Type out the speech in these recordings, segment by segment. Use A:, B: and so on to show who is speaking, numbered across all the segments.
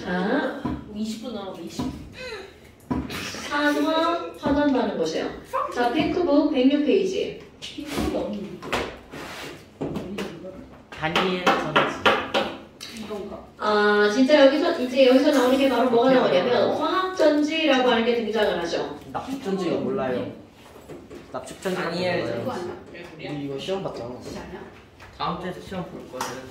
A: 자,
B: 20분 남았어. 20분.
A: 산화 환원반응 보세요. 자, 핑크북 106페이지.
B: 핑크북이 없는
C: 다니엘 전지.
B: 이건가?
A: 아, 진짜 여기서 나오는 게 바로 뭐가 나오냐면 화학전지라고 하는 게 등장을 하죠.
C: 납축전지가 몰라요. 납축전지가
D: 다니엘
C: 몰라요.
B: 이거 아니야? 왜 그래?
C: 우리 이거 시험 봤잖아.
B: 진짜 아니야?
D: 다음 주에 시험 볼 거는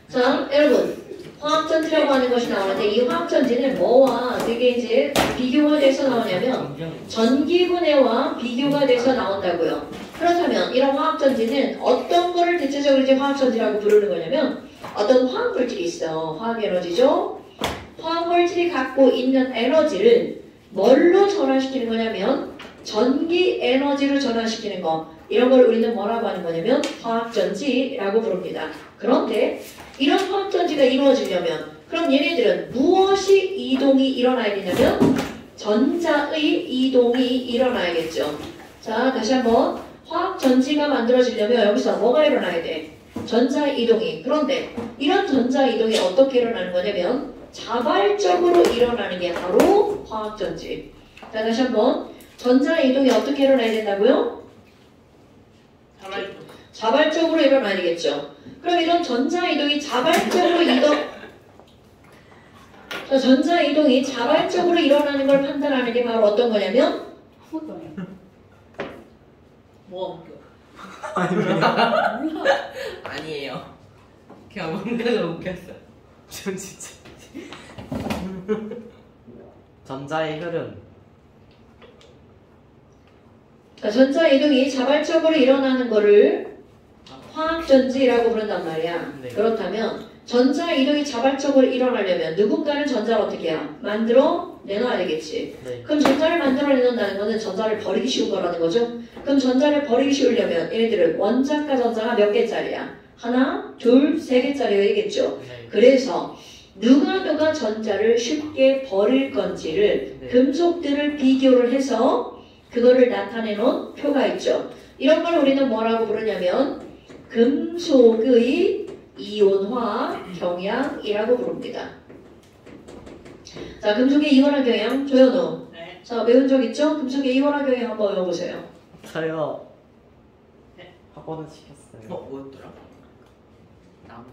A: 자, 여러분. 화학전지라고 하는 것이 나오는데 이 화학전지는 뭐와 되게 이제 비교가 돼서 나오냐면 전기분해와 비교가 돼서 나온다고요. 그렇다면 이런 화학전지는 어떤 거를 대체적으로 이제 화학전지라고 부르는 거냐면 어떤 화학물질이 있어. 화학에너지죠. 화학물질이 갖고 있는 에너지를 뭘로 전환시키는 거냐면 전기 에너지로 전환시키는 거. 이런 걸 우리는 뭐라고 하는 거냐면 화학전지라고 부릅니다. 그런데 이런 화학전지가 이루어지려면 그럼 얘네들은 무엇이 이동이 일어나야 되냐면 전자의 이동이 일어나야겠죠. 자, 다시 한번 화학전지가 만들어지려면 여기서 뭐가 일어나야 돼? 전자 이동이. 그런데 이런 전자 이동이 어떻게 일어나는 거냐면 자발적으로 일어나는 게 바로 화학전지. 자, 다시 한번 전자 이동이 어떻게 일어나야 된다고요? 자발적으로 일어나야 되겠죠. 그럼 이런 전자 이동이 자발적으로 전자 이동이 자발적으로 일어나는 걸 판단하는 게 바로 어떤 거냐면
B: 아무것도 아니야. 뭐가 웃겨?
D: 아니에요. 그냥 뭔가가 웃겼어요.
C: 전 진짜. 전자의 흐름.
A: 자, 전자 이동이 자발적으로 일어나는 거를 화학전지라고 부른단 말이야.
C: 네.
A: 그렇다면 전자 이동이 자발적으로 일어나려면 누군가는 전자를 어떻게 해야? 만들어 내놔야 되겠지.
C: 네.
A: 그럼 전자를 만들어 내놓는다는 거는 전자를 버리기 쉬운 거라는 거죠. 그럼 전자를 버리기 쉬우려면 얘네들은 원자과 전자가 몇 개짜리야? 하나, 둘, 세 개짜리여야겠죠.
C: 네.
A: 그래서 누가 전자를 쉽게 버릴 건지를
C: 네.
A: 금속들을 비교를 해서 그거를 나타내 놓은 표가 있죠. 이런 걸 우리는 뭐라고 부르냐면 금속의 이온화 경향이라고 부릅니다. 자, 금속의 이온화 경향, 조현우.
B: 네.
A: 자, 외운 적 있죠? 금속의 이온화 경향 한번 외워보세요.
C: 저요.
B: 네.
C: 학원은 시켰어요.
D: 뭐였더라? 나무.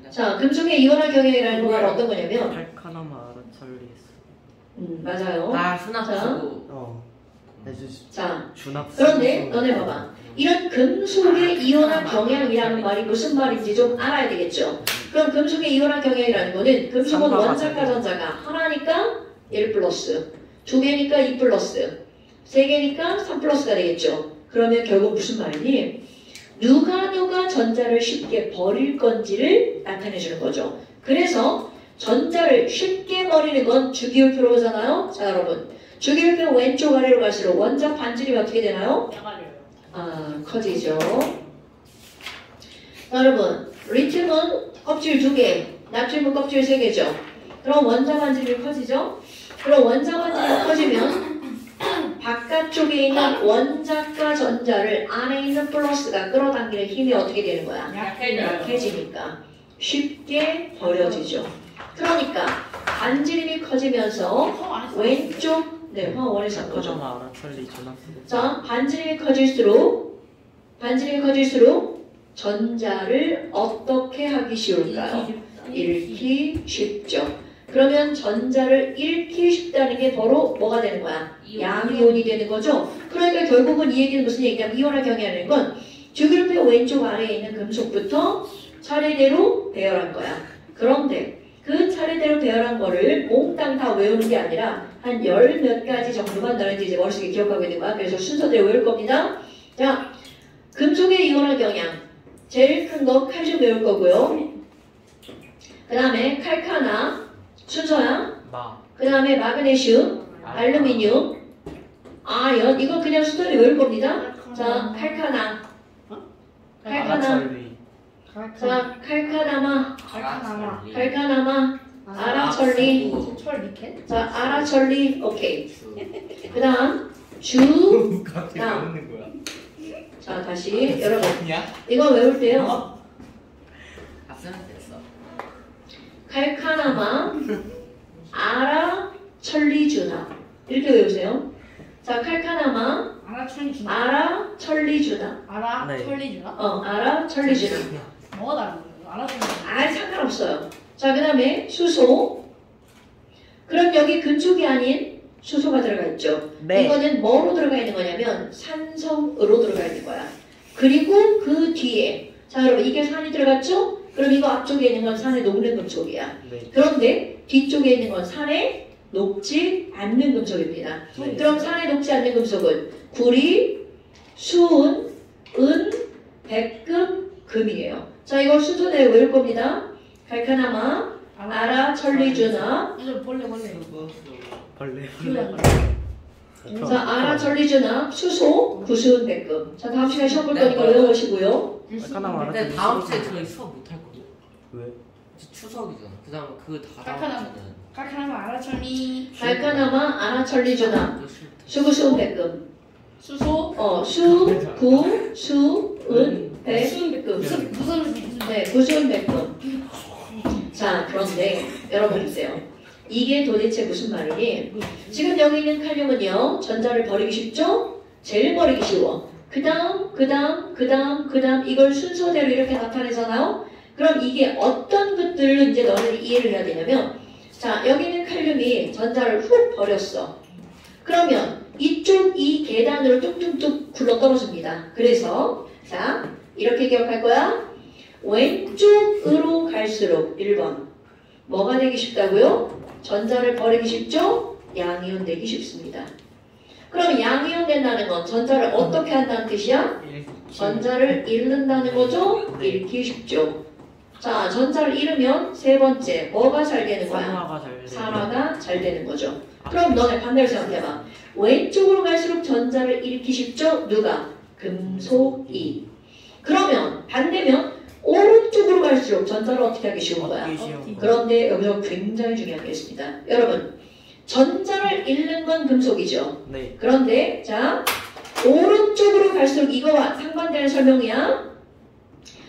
A: 자, 금속의 이온화 경향이라는 건 어떤 거냐면
C: 팔카나마 아라찰리스.
A: 맞아요.
D: 아 수납수고.
C: 해주시.
A: 자,
C: 준합.
A: 그런데 너네 봐봐. 이런 금속의 이온화 경향이라는 말이 무슨 말인지 좀 알아야 되겠죠. 그럼 금속의 이온화 경향이라는 거는 금속은 원자과 전자가 하나니까 1 플러스, 두 개니까 2 플러스, 세 개니까 3 플러스가 되겠죠. 그러면 결국 무슨 말이니? 누가 전자를 쉽게 버릴 건지를 나타내 주는 거죠. 그래서 전자를 쉽게 버리는 건 주기율표로잖아요. 자, 여러분. 주기율표 왼쪽 아래로 갈수록 원자 반지름이 어떻게 되나요?
B: 양아리요.
A: 커지죠. 자, 여러분, 리튬은 껍질 2개, 나트륨은 껍질 3개죠. 그럼 원자 반지름이 커지죠? 그럼 원자 반지름이 커지면 바깥쪽에 있는 원자과 전자를 안에 있는 플러스가 끌어당기는 힘이 어떻게 되는 거야? 약해지니까 쉽게 버려지죠. 그러니까 반지름이 커지면서 왼쪽 화원에서 커져.
C: 팔카나마 아라찰리 준합.
A: 자, 반지름이 커질수록 전자를 어떻게 하기 쉬울까요? 잃기 쉽죠. 그러면 전자를 잃기 쉽다는 게 바로 뭐가 되는 거야? 양이온이 되는 거죠. 그러니까 결국은 이 얘기는 무슨 얘기냐면 이온화 경향이라는 건 주기율표 왼쪽 아래에 있는 금속부터 차례대로 배열한 거야. 그런데 그 차례대로 배열한 거를 몽땅 다 외우는 게 아니라 한 열 몇 가지 정도만 너희들 이제 머릿속에 기억하고 있는 거야. 그래서 순서대로 외울 겁니다. 자, 금속의 이온화 경향. 제일 큰 거 칼슘 외울 거고요. 그 다음에 칼카나, 순서야. 그 다음에 마그네슘, 알루미늄, 아연. 이거 그냥 순서대로 외울 겁니다. 자, 칼카나. 자, 칼카나마, 아라철리.
B: 철 니켈?
A: 자, 아라철리. 오케이. 그 다음, 주.
D: 갑자기
A: 다음.
D: 웃는 거야.
A: 자, 다시 여러분.
D: 야?
A: 이거 외울 때요.
D: 쓰면 됐어.
A: 칼카나마, 아라, 천리주나. 이렇게 외우세요. 자, 칼카나마,
B: 알아 천리 주나.
A: 아라, 천리주나.
B: 알아
C: 네.
B: 천리 주나.
A: 아라, 천리주나.
B: 뭐가 다른 거예요? 알아 천리 주나.
A: 아, 상관없어요. 자, 그 다음에 수소. 그럼 여기 금속이 아닌 수소가 들어가 있죠.
C: 네.
A: 이거는 뭐로 들어가 있는 거냐면 산성으로 들어가 있는 거야. 그리고 그 뒤에 자 여러분 이게 산이 들어갔죠? 그럼 이거 앞쪽에 있는 건 산에 녹는 금속이야.
C: 네.
A: 그런데 뒤쪽에 있는 건 산에 녹지 않는 금속입니다.
C: 네.
A: 그럼 산에 녹지 않는 금속은 구리, 수은, 은, 백금, 금이에요. 자 이걸 순서대로 외울 겁니다. 칼카나마, 아라, 천리주나.
B: 이거 벌레.
C: 벌레.
A: 자 아라, 천리주나, 수소, 구수은, 백금. 자 다음 시간에 시험 볼 거니까 외워보시고요.
C: 하나만 알아.
D: 근데 다음 주에 저희 수업 못 할 거예요.
C: 왜?
D: 이제 추석이잖아. 그 다음 그 다음
B: 깎아놔.
D: 주는
B: 칼카나마 알아 천리.
A: 칼카나마, 아라, 천리주나,
D: 또 싫다.
A: 수구수은, 백금.
B: 수소.
A: 수, 구, 수, 은, 백,
B: 수은
A: 금.
B: 무슨
A: 네, 구수은, 백금. 자, 그런데 여러분 보세요. 이게 도대체 무슨 말이니? 지금 여기 있는 칼륨은요, 전자를 버리기 쉽죠? 제일 버리기 쉬워. 그 다음 이걸 순서대로 이렇게 나타내잖아요? 그럼 이게 어떤 것들을 이제 너는 이해를 해야 되냐면, 자, 여기 있는 칼륨이 전자를 훅 버렸어. 그러면 이쪽 이 계단으로 뚝뚝뚝 굴러 떨어집니다. 그래서, 자, 이렇게 기억할 거야. 왼쪽으로 갈수록 1번. 뭐가 되기 쉽다고요? 전자를 버리기 쉽죠? 양이온 되기 쉽습니다. 그럼 양이온 된다는 건 전자를 어떻게 한다는 뜻이야? 전자를 잃는다는 거죠? 잃기 쉽죠. 자, 전자를 잃으면 세 번째, 뭐가 잘 되는 거야?
C: 산화가 잘 돼.
A: 산화가 잘 되는 거죠. 그럼 너네 반대로 생각해봐. 왼쪽으로 갈수록 전자를 잃기 쉽죠? 누가? 금속이. 그러면 반대면 오른쪽으로 갈수록 전자를 어떻게 하기 쉬운 거야?
C: 얻기 쉬운 거.
A: 그런데 여기서 굉장히 중요한 게 있습니다. 여러분, 전자를 잃는 건 금속이죠.
C: 네.
A: 그런데 자, 오른쪽으로 갈수록 이거와 상반되는 설명이야.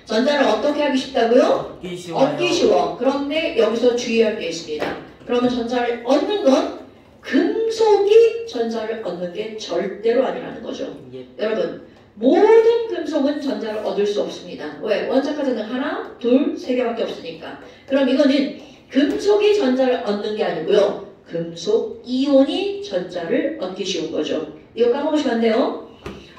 A: 전자를 어떻게 하기 쉽다고요?
C: 얻기 쉬워요.
A: 얻기 쉬워. 그런데 여기서 주의할 게 있습니다. 그러면 전자를 얻는 건 금속이 전자를 얻는 게 절대로 아니라는 거죠.
C: 예.
A: 여러분, 모든 금속은 전자를 얻을 수 없습니다. 왜? 원자카드는 하나, 둘, 세 개밖에 없으니까. 그럼 이거는 금속이 전자를 얻는 게 아니고요. 금속 이온이 전자를 얻기 쉬운 거죠. 이거 까먹으시면 안 돼요.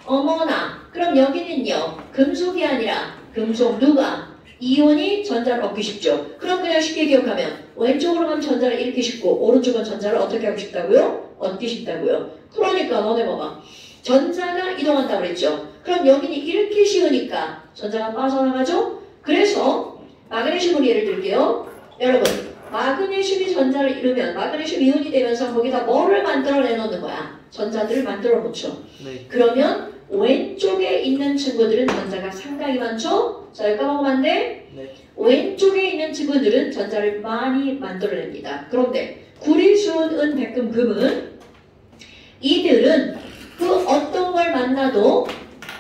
A: 어머나, 그럼 여기는요. 금속이 아니라 금속 누가? 이온이 전자를 얻기 쉽죠. 그럼 그냥 쉽게 기억하면 왼쪽으로 가면 전자를 잃기 쉽고 오른쪽은 전자를 어떻게 하기 쉽다고요? 얻기 쉽다고요. 그러니까 너네 봐봐. 전자가 이동한다고 그랬죠. 그럼 여기는 잃기 쉬우니까 전자가 빠져나가죠. 그래서 마그네슘을 예를 들게요. 여러분, 마그네슘이 전자를 잃으면 마그네슘 이온이 되면서 거기다 뭐를 만들어내 놓는 거야? 전자들을 만들어 놓죠.
C: 네.
A: 그러면 왼쪽에 있는 친구들은 전자가 상당히 많죠? 자, 여기 까먹으면 안 돼?
C: 네.
A: 왼쪽에 있는 친구들은 전자를 많이 만들어냅니다. 그런데 구리, 수은, 은, 백금, 금은 이들은 그 어떤 걸 만나도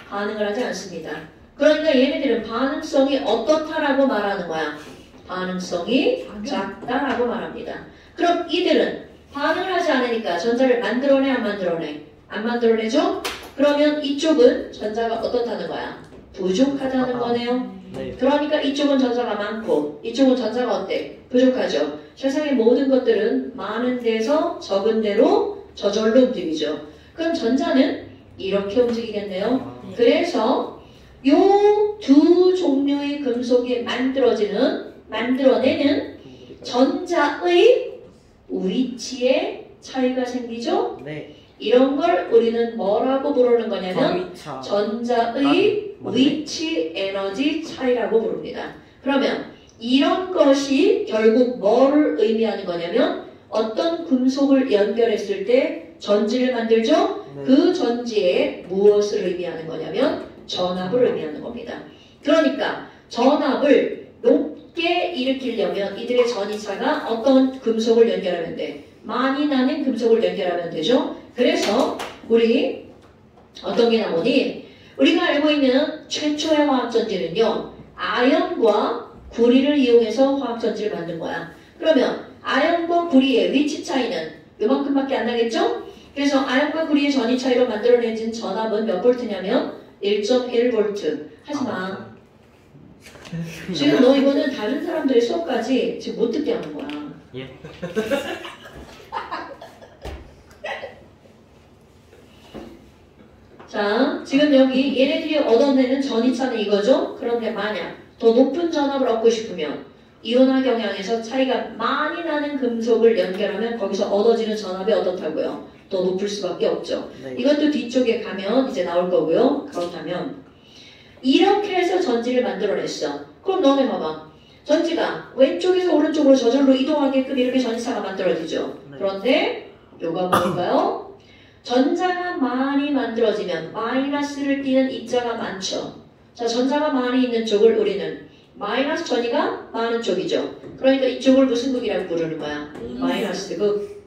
A: 반응을 하지 않습니다. 그러니까 얘네들은 반응성이 어떻다라고 말하는 거야? 반응성이 작다라고 말합니다. 그럼 이들은 반응을 하지 않으니까 전자를 만들어내 안 만들어내? 안 만들어내죠? 그러면 이쪽은 전자가 어떻다는 거야? 부족하다는 거네요.
C: 네.
A: 그러니까 이쪽은 전자가 많고 이쪽은 전자가 어때? 부족하죠. 세상의 모든 것들은 많은 데서 적은 데로 저절로 움직이죠. 그럼 전자는 이렇게 움직이겠네요.
C: 아,
A: 그래서 요 두 종류의 금속이 만들어내는 전자의 위치에 차이가 생기죠.
C: 네.
A: 이런 걸 우리는 뭐라고 부르는 거냐면
C: 전위차.
A: 전자의
C: 맞네.
A: 위치 에너지 차이라고 부릅니다. 그러면 이런 것이 결국 뭐를 의미하는 거냐면 어떤 금속을 연결했을 때 전지를 만들죠?
C: 네.
A: 그 전지에 무엇을 의미하는 거냐면 전압을 의미하는 겁니다. 그러니까 전압을 높게 일으키려면 이들의 전이차가 어떤 금속을 연결하면 돼? 많이 나는 금속을 연결하면 되죠? 그래서 우리 어떤 게 나오니 우리가 알고 있는 최초의 화학전지는요. 아연과 구리를 이용해서 화학전지를 만든 거야. 그러면 아연과 구리의 위치 차이는 요만큼밖에 안 나겠죠? 그래서 아연과 구리의 전위 차이로 만들어내진 전압은 몇 볼트냐면 1.1V. 하지마. 지금 너 이거는 다른 사람들의 수업까지 지금 못 듣게 하는 거야.
C: 예.
A: 자, 지금 여기 얘네들이 얻어내는 전위차는 이거죠? 그런데 만약 더 높은 전압을 얻고 싶으면 이온화 경향에서 차이가 많이 나는 금속을 연결하면 거기서 얻어지는 전압이 어떻다고요? 더 높을 수밖에 없죠.
C: 네.
A: 이것도 뒤쪽에 가면 이제 나올 거고요. 그렇다면 이렇게 해서 전지를 만들어냈어. 그럼 너네 봐봐. 전지가 왼쪽에서 오른쪽으로 저절로 이동하게끔 이렇게 전지차가 만들어지죠.
C: 네.
A: 그런데 요가 뭘까요? 전자가 많이 만들어지면 마이너스를 띠는 입자가 많죠. 자, 전자가 많이 있는 쪽을 우리는 마이너스 전위가 많은 쪽이죠. 그러니까 이쪽을 무슨 극이라고 부르는 거야? 마이너스 극.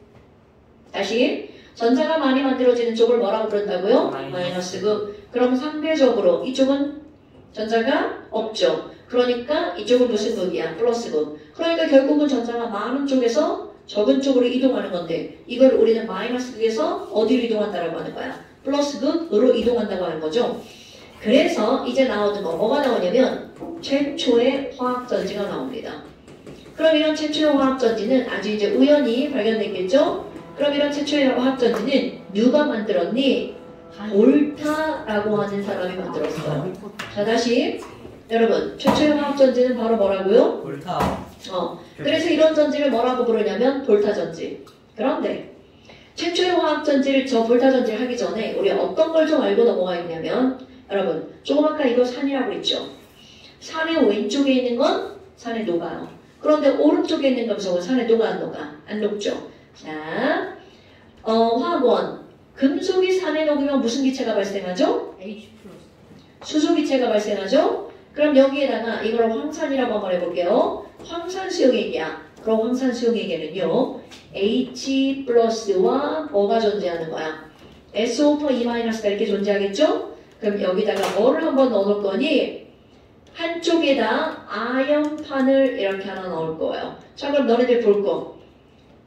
A: 다시 전자가 많이 만들어지는 쪽을 뭐라고 부른다고요? 마이너스 극. 그럼 상대적으로 이쪽은 전자가 없죠. 그러니까 이쪽은 무슨 극이야? 플러스 극. 그러니까 결국은 전자가 많은 쪽에서 적은 쪽으로 이동하는 건데 이걸 우리는 마이너스 극에서 어디로 이동한다라고 하는 거야? 플러스 극으로 이동한다고 하는 거죠. 그래서 이제 나오는 거 뭐가 나오냐면 최초의 화학전지가 나옵니다. 그럼 이런 최초의 화학전지는 아주 이제 우연히 발견됐겠죠? 그럼 이런 최초의 화학전지는 누가 만들었니? 볼타라고 하는 사람이 만들었어요. 자, 다시 여러분, 최초의 화학전지는 바로 뭐라고요?
D: 볼타.
A: 그래서 이런 전지를 뭐라고 부르냐면 볼타전지. 그런데 최초의 화학전지를 저 볼타전지를 하기 전에 우리 어떤 걸 좀 알고 넘어가야겠냐면 여러분, 조금 아까 이거 산이라고 했죠? 산의 왼쪽에 있는 건 산에 녹아요. 그런데 오른쪽에 있는 금속은 산에 녹아 안 녹아? 안 녹죠. 자, 화학원. 금속이 산에 녹으면 무슨 기체가 발생하죠?
B: H+.
A: 수소기체가 발생하죠? 그럼 여기에다가 이걸 황산이라고 한번 해볼게요. 황산수용액이야. 그럼 황산수용액에는요, H+와 뭐가 존재하는 거야? SO2-가 이렇게 존재하겠죠? 그럼 여기다가 뭐를 한번 넣어놓을 거니? 한쪽에다 아연판을 이렇게 하나 넣을 거예요. 자, 그럼 너네들 볼 거.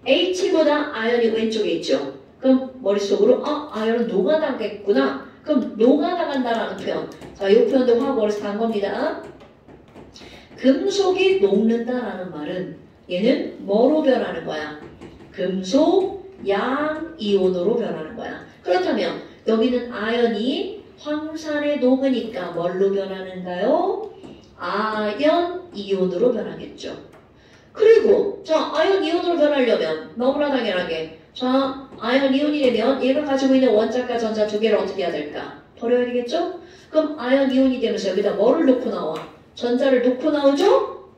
A: H보다 아연이 왼쪽에 있죠? 그럼 머릿속으로 아연은 녹아나겠구나. 그럼 녹아나간다라는 표현. 자, 이 표현도 화학원에서 다 한 겁니다. 금속이 녹는다라는 말은 얘는 뭐로 변하는 거야? 금속 양이온으로 변하는 거야. 그렇다면 여기는 아연이 황산에 녹으니까 뭘로 변하는가요? 아연 이온으로 변하겠죠. 그리고 자, 아연 이온으로 변하려면 너무나 당연하게 자, 아연 이온이 되면 얘가 가지고 있는 원자과 전자 두 개를 어떻게 해야 될까? 버려야 되겠죠? 그럼 아연 이온이 되면서 여기다 뭐를 놓고 나와? 전자를 놓고 나오죠?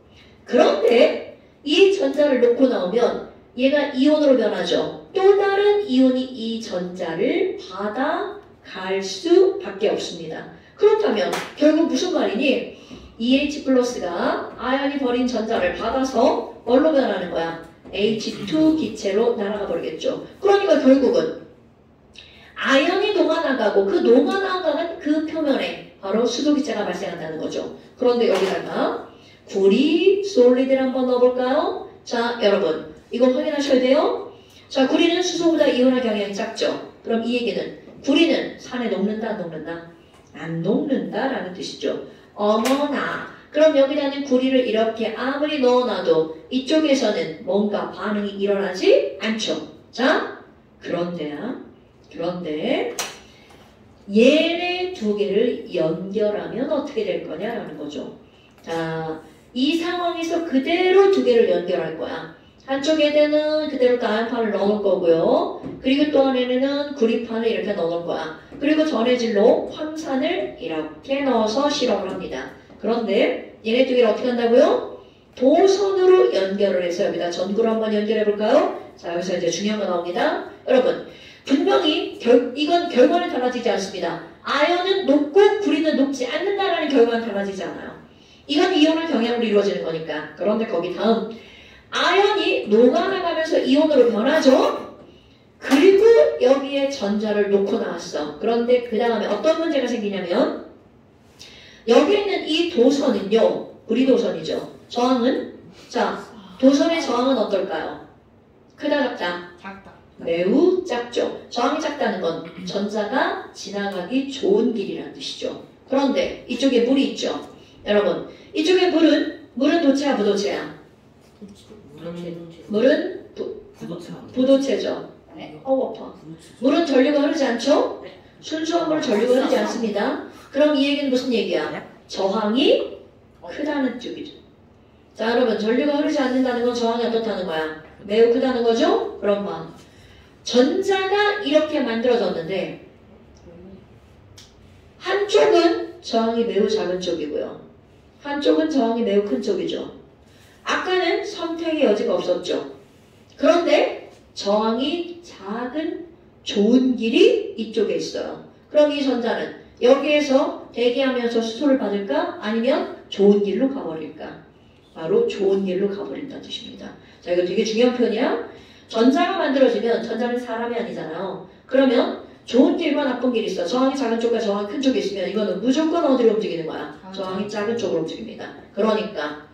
A: 그런데 이 전자를 놓고 나오면 얘가 이온으로 변하죠. 또 다른 이온이 이 전자를 받아갈 수밖에 없습니다. 그렇다면 결국 무슨 말이니? EH+가 아연이 버린 전자를 받아서 뭘로 변하는 거야? H2 기체로 날아가 버리겠죠. 그러니까 결국은 아연이 녹아나가고 그 녹아나가는 그 표면에 바로 수소기체가 발생한다는 거죠. 그런데 여기다가 구리 솔리드를 한번 넣어볼까요? 자, 여러분 이거 확인하셔야 돼요. 자, 구리는 수소보다 이온화 경향이 작죠. 그럼 이 얘기는 구리는 산에 녹는다 안 녹는다? 안 녹는다라는 뜻이죠. 어머나, 그럼 여기다는 구리를 이렇게 아무리 넣어놔도 이쪽에서는 뭔가 반응이 일어나지 않죠. 자, 그런데 얘네 두 개를 연결하면 어떻게 될 거냐라는 거죠. 자, 이 상황에서 그대로 두 개를 연결할 거야. 한쪽에는 그대로 아연판을 넣을 거고요. 그리고 또 안에는 구리판을 이렇게 넣을 거야. 그리고 전해질로 황산을 이렇게 넣어서 실험을 합니다. 그런데 얘네 두 개를 어떻게 한다고요? 도선으로 연결을 해서 여기다 전구로 한번 연결해 볼까요? 자, 여기서 이제 중요한 거 나옵니다. 여러분, 분명히 이건 결과는 달라지지 않습니다. 아연은 녹고 구리는 녹지 않는다라는 결과는 달라지지 않아요. 이건 이온화 경향으로 이루어지는 거니까. 그런데 거기 다음 아연이 녹아나가면서 이온으로 변하죠? 그리고 여기에 전자를 놓고 나왔어. 그런데 그 다음에 어떤 문제가 생기냐면 여기 있는 이 도선은요, 구리도선이죠. 저항은? 자, 도선의 저항은 어떨까요? 크다 작다?
B: 작다.
A: 매우 작죠. 저항이 작다는 건 전자가 지나가기 좋은 길이라는 뜻이죠. 그런데 이쪽에 물이 있죠. 여러분, 이쪽에 물은 도체야 부도체야? 물은 부도체죠. 아파. 물은 전류가 흐르지 않죠? 순수한 물은 전류가 흐르지 않습니다. 그럼 이 얘기는 무슨 얘기야? 저항이 크다는 쪽이죠. 자, 여러분, 전류가 흐르지 않는다는 건 저항이 어떻다는 거야? 매우 크다는 거죠? 그럼 봐. 전자가 이렇게 만들어졌는데 한쪽은 저항이 매우 작은 쪽이고요. 한쪽은 저항이 매우 큰 쪽이죠. 아까는 선택의 여지가 없었죠. 그런데 저항이 작은 좋은 길이 이쪽에 있어요. 그럼 이 전자는 여기에서 대기하면서 수소를 받을까? 아니면 좋은 길로 가버릴까? 바로 좋은 길로 가버린다는 뜻입니다. 자, 이거 되게 중요한 표현이야. 전자가 만들어지면 전자는 사람이 아니잖아요. 그러면 좋은 길과 나쁜 길이 있어. 저항이 작은 쪽과 저항이 큰 쪽이 있으면 이거는 무조건 어디로 움직이는 거야? 저항이 작은 쪽으로 움직입니다. 그러니까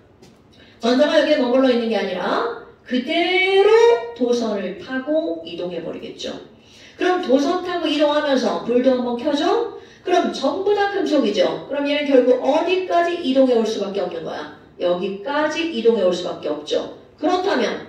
A: 전자가 여기에 머물러 있는 게 아니라 그대로 도선을 타고 이동해 버리겠죠. 그럼 도선 타고 이동하면서 불도 한번 켜줘? 그럼 전부 다 금속이죠. 그럼 얘는 결국 어디까지 이동해 올 수밖에 없는 거야? 여기까지 이동해 올 수밖에 없죠. 그렇다면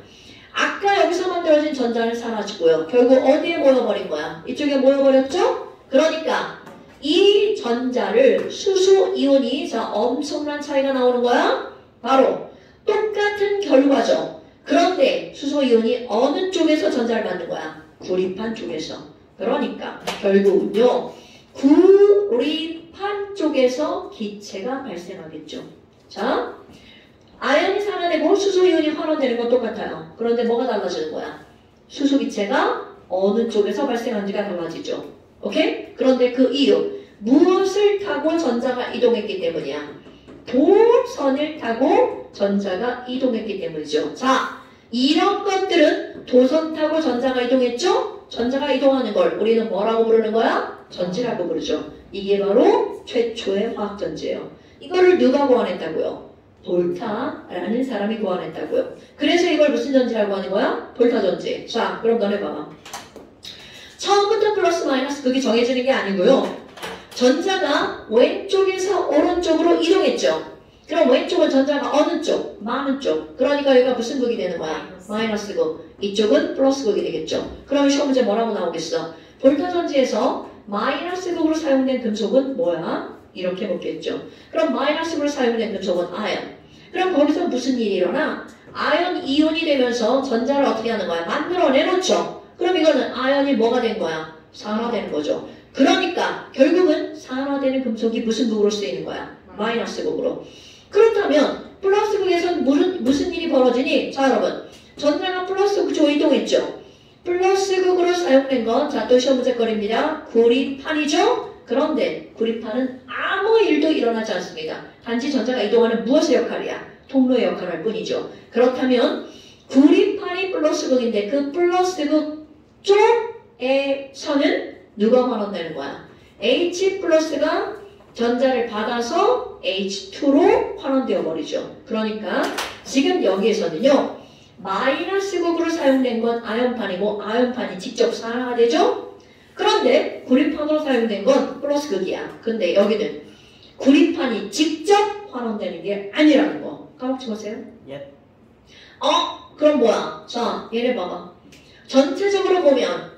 A: 아까 여기서 만들어진 전자는 사라지고요. 결국 어디에 모여버린 거야? 이쪽에 모여버렸죠? 그러니까 이 전자를 수소 이온이 자 엄청난 차이가 나오는 거야? 바로 똑같은 결과죠. 그런데 수소 이온이 어느 쪽에서 전자를 받는 거야? 구리판 쪽에서. 그러니까 결국은요. 구리판 쪽에서 기체가 발생하겠죠. 자, 아연이 산화되고 수소 이온이 환원되는 건 똑같아요. 그런데 뭐가 달라지는 거야? 수소 기체가 어느 쪽에서 발생하는지가 달라지죠. 오케이? 그런데 그 이유 무엇을 타고 전자가 이동했기 때문이야? 도선을 타고 전자가 이동했기 때문이죠. 자, 이런 것들은 도선 타고 전자가 이동했죠? 전자가 이동하는 걸 우리는 뭐라고 부르는 거야? 전지라고 부르죠. 이게 바로 최초의 화학전지예요. 이거를 누가 고안했다고요? 볼타라는 사람이 고안했다고요. 그래서 이걸 무슨 전지라고 하는 거야? 볼타 전지. 자, 그럼 너네 봐봐. 처음부터 플러스 마이너스 그게 정해지는 게 아니고요. 전자가 왼쪽에서 오른쪽으로 이동했죠. 그럼 왼쪽은 전자가 어느 쪽? 많은 쪽. 그러니까 여기가 무슨 극이 되는 거야? 마이너스 극. 이쪽은 플러스 극이 되겠죠. 그럼 시험 문제 뭐라고 나오겠어? 볼타 전지에서 마이너스 극으로 사용된 금속은 뭐야? 이렇게 묻겠죠. 그럼 마이너스로 사용된 금속은 아연. 그럼 거기서 무슨 일이 일어나? 아연 이온이 되면서 전자를 어떻게 하는 거야? 만들어내놓죠. 그럼 이거는 아연이 뭐가 된 거야? 산화되는 거죠. 그러니까 결국은 산화되는 금속이 무슨 극으로 쓰이는 거야? 마이너스 극으로. 그렇다면 플러스 극에서는 무슨 일이 벌어지니? 자, 여러분. 전자가 플러스 극으로 이동했죠. 플러스 극으로 사용된 건 자, 또 시험 문제 거리입니다. 구리판이죠? 그런데 구리판은 아무 일도 일어나지 않습니다. 단지 전자가 이동하는 무엇의 역할이야? 통로의 역할을 할 뿐이죠. 그렇다면 구리판이 플러스극인데 그 플러스극 쪽에서는 누가 환원되는 거야? H 플러스가 전자를 받아서 H2로 환원되어 버리죠. 그러니까 지금 여기에서는요. 마이너스극으로 사용된 건 아연판이고 아연판이 직접 산화가 되죠? 그런데 구리판으로 사용된 건 플러스극이야. 근데 여기는 구리판이 직접 환원되는 게 아니라는 거. 까먹지 마세요.
C: 예.
A: 그럼 뭐야? 자, 얘네 봐봐. 전체적으로 보면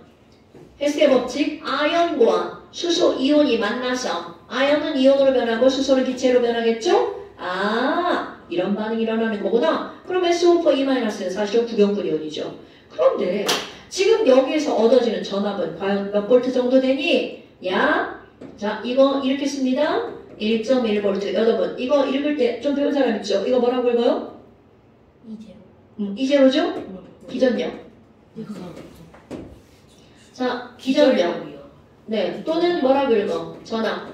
A: 헤스의 법칙 아연과 수소 이온이 만나서 아연은 이온으로 변하고 수소는 기체로 변하겠죠? 아, 이런 반응이 일어나는 거구나. 그럼 SO4 2-는 사실은 구경분 이온이죠. 그런데 지금 여기에서 얻어지는 전압은 과연 몇 볼트 정도 되니? 야, 자, 이거 이렇게 씁니다. 1.1V. 여러분, 이거 읽을 때 좀 배운 사람 있죠? 이거 뭐라고 읽어요? 이제로죠? 기전력. 자, 기전력. 네, 또는 뭐라고 읽어? 전압.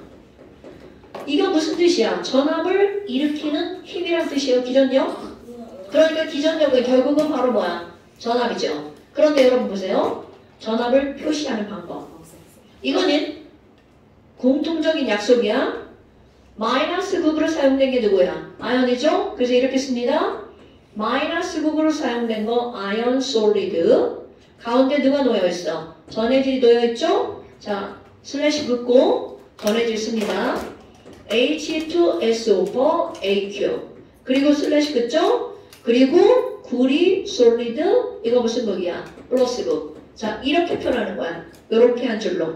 A: 이거 무슨 뜻이야? 전압을 일으키는 힘이란 뜻이에요, 기전력. 그러니까 기전력은 결국은 바로 뭐야? 전압이죠. 그런데 여러분 보세요. 전압을 표시하는 방법. 이거는 공통적인 약속이야. 마이너스 극으로 사용된 게 누구야? 아연이죠? 그래서 이렇게 씁니다. 마이너스 극으로 사용된 거 아연 솔리드. 가운데 누가 놓여있어? 전해질이 놓여있죠? 자, 슬래시 긋고 전해질 씁니다. H2SO4AQ. 그리고 슬래시 긋죠? 그리고 구리 솔리드. 이거 무슨 극이야? 플러스 극. 자, 이렇게 표현하는 거야. 이렇게 한 줄로.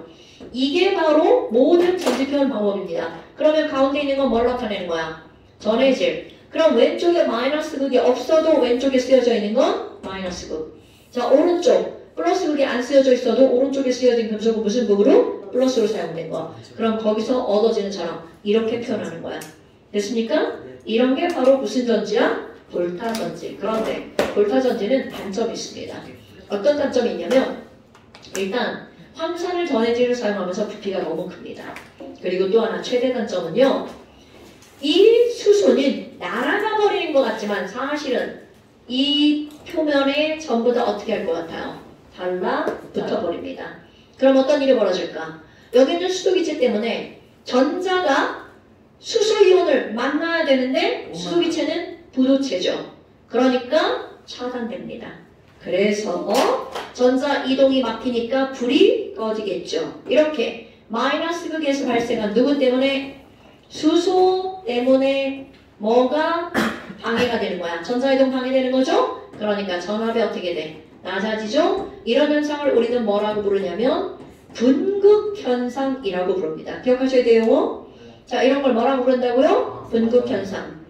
A: 이게 바로 모든 전지 표현 방법입니다. 그러면 가운데 있는 건 뭘 나타내는 거야? 전해질. 그럼 왼쪽에 마이너스 극이 없어도 왼쪽에 쓰여져 있는 건 마이너스 극. 자, 오른쪽. 플러스 극이 안 쓰여져 있어도 오른쪽에 쓰여진 금속은 무슨 극으로? 플러스로 사용된 거. 그럼 거기서 얻어지는 처럼 이렇게 표현하는 거야. 됐습니까? 이런 게 바로 무슨 전지야? 볼타 전지. 그런데 볼타 전지는 단점이 있습니다. 어떤 단점이 있냐면 일단 황산을 전해질을 사용하면서 부피가 너무 큽니다. 그리고 또 하나 최대 단점은요. 이 수소는 날아가 버리는 것 같지만 사실은 이 표면에 전부 다 어떻게 할 것 같아요? 달라붙어 버립니다. 그럼 어떤 일이 벌어질까? 여기 있는 수소기체 때문에 전자가 수소이온을 만나야 되는데 수소기체는 부도체죠. 그러니까 차단됩니다. 그래서 전자 이동이 막히니까 불이 꺼지겠죠. 이렇게 마이너스 극에서 발생한 누구 때문에? 수소 때문에 뭐가 방해가 되는 거야? 전자 이동 방해되는 거죠? 그러니까 전압이 어떻게 돼? 낮아지죠? 이런 현상을 우리는 뭐라고 부르냐면 분극 현상이라고 부릅니다. 기억하셔야 돼요. 자, 이런 걸 뭐라고 부른다고요? 분극 현상.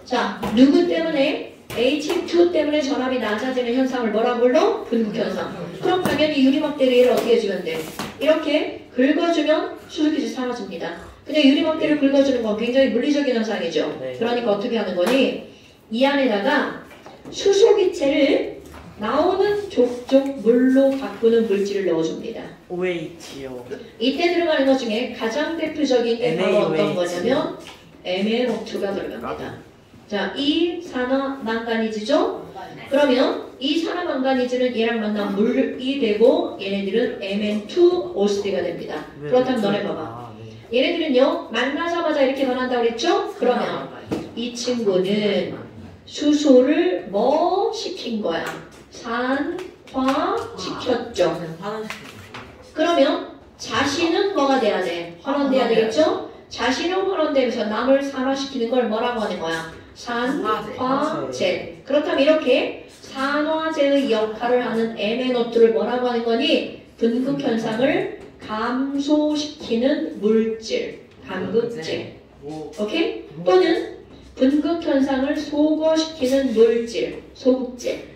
A: 자, 누구 때문에? H2 때문에 전압이 낮아지는 현상을 뭐라고 불러? 분극 현상. 그럼 당연히 유리막대를 얘를 어떻게 해주면 돼? 이렇게 긁어주면 수소기체 사라집니다. 근데 유리막대를 긁어주는 건 굉장히 물리적인 현상이죠.
C: 네.
A: 그러니까 어떻게 하는 거니? 이 안에다가 수소기체를 나오는 족족 물로 바꾸는 물질을 넣어줍니다.
C: OH요.
A: 이때 들어가는 것 중에 가장 대표적인 게 바로 어떤 거냐면 MnO2가 들어갑니다. 자, 이 산화망가니즈죠? 그러면 이 산화망가니즈는 얘랑 만나면 물이 되고 얘네들은 Mn2O3가 됩니다. 그렇다면 너네 봐봐. 얘네들은요 만나자마자 이렇게 변한다고 그랬죠? 그러면 이 친구는 수소를 뭐 시킨 거야? 산화시켰죠. 그러면 자신은 뭐가 돼야 돼? 환원돼야 되겠죠? 자신은 환원되면서 남을 산화시키는 걸 뭐라고 하는 거야? 산화제. 그렇다면 이렇게 산화제의 역할을 하는 MnO2를 뭐라고 하는 거니? 분극 현상을 감소시키는 물질, 감극제. 오케이? 또는 분극 현상을 소거시키는 물질, 소극제.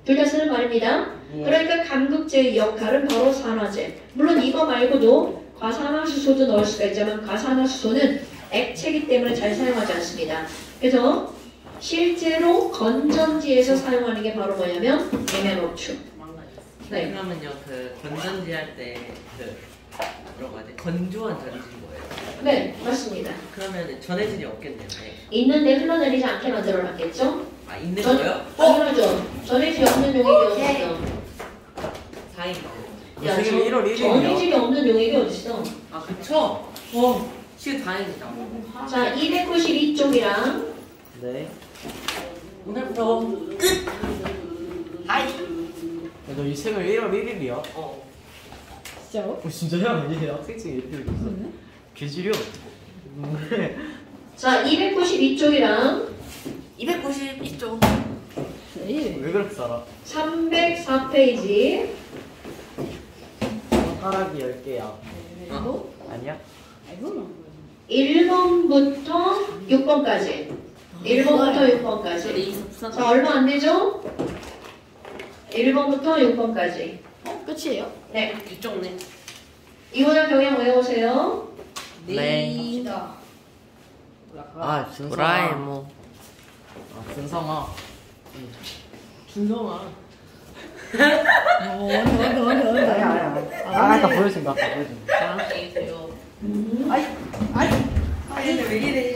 A: 둘 다 쓰는 말입니다. 그러니까 감극제의 역할은 바로 산화제. 물론 이거 말고도 과산화수소도 넣을 수가 있지만 과산화수소는 액체이기 때문에 잘 사용하지 않습니다. 그래서 실제로 건전지에서 사용하는 게 바로 뭐냐면 MnO2. 네.
D: 그러면요 그 건전지 할 때 그 뭐라고 하지? 건조한 전지인 거예요.
A: 네, 맞습니다.
D: 그러면 전해질이 없겠네요. 네.
A: 있는데 흘러내리지 않게 만들어놨겠죠?
D: 아 있는 거요?
A: 당연하죠. 전해질이 없는 용액이 어딨어?
D: 4인.
A: 야,
C: 지금 1월 1일이요.
A: 전해질이 없는 용액이 어딨어?
D: 아 그쵸? 시간 다행이다.
A: 자, 292쪽이랑
C: 네.
D: 오늘부터 끝. 하이.
C: 너이 책을 1월 1일이야?
B: 진짜요?
C: 진짜요? 얘 학생증이 이렇게 있어. 개지려.
A: 자, 292쪽이랑
D: 292쪽.
B: 네.
C: 왜 그렇게 살아?
A: 304페이지
C: 손가락이 10개야.
B: 이거?
C: 아니야?
B: 이거는
A: 1번부터 6번까지 1번부터 6번까지 자, 얼마 안 되죠? 1번부터 6번까지
B: 끝이에요?
A: 네,
D: 이쪽 네.
A: 이거는 경향 외워보세요.
C: 네.
B: 아,
D: 도라에몽.
C: 아, 준성아.
D: 준성아.
C: 아니야. 아까 보여준다. 아까 보여준다.
D: 저랑 얘기해요.
A: 음.
D: 얘들 왜 이래?